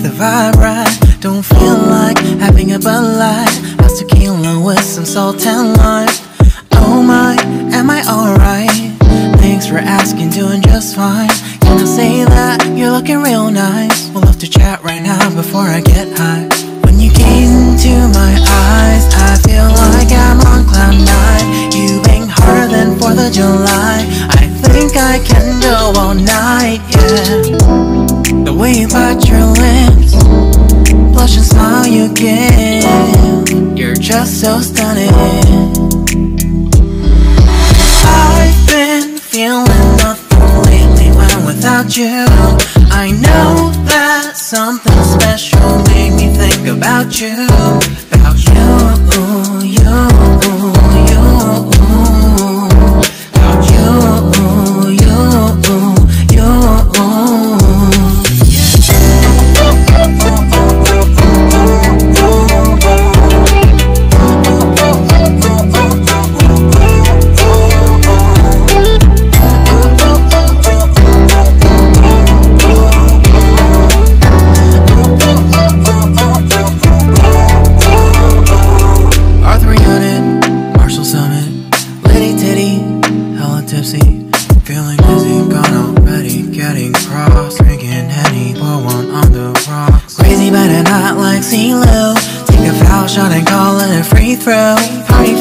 the vibe right. Don't feel like having a Bud Light. How's tequila with some salt and lime? Oh my, am I alright? Thanks for asking, doing just fine. Can I say that you're looking real nice? We'll have to chat right now before I get high. When you gaze into my eyes, I feel like I'm on cloud nine. You bang harder than 4th of July. I think I can go all night, yeah. The way you bite your lips, blush and smile you give, you're just so stunning. I've been feeling nothing lately when without you. I know that something special made me think about you. About you, you, you. About you, you, you. Feeling dizzy, gone already, getting cross, drinking Henny, pour one on the rocks. Crazy but not like CeeLo. Take a foul shot and call it a free throw. Party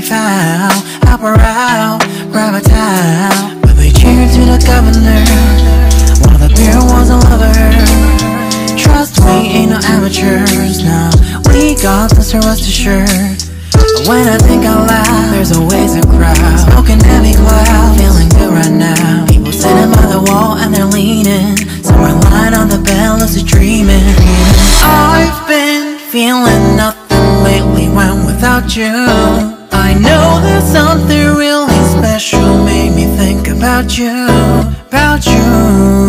foul, out or out, grab a towel. But we cheered to the governor. One of the beer was a lover. Trust me, ain't no amateurs, no. We got this, so rest assured. When I think out loud, there's always a crowd. Smoking heavy cloud, feeling good right now. People sitting by the wall and they're leaning. Somewhere lying on the bed, lucid dreaming. I've been feeling nothing lately when without you. I know that something really special made me think about you. About you.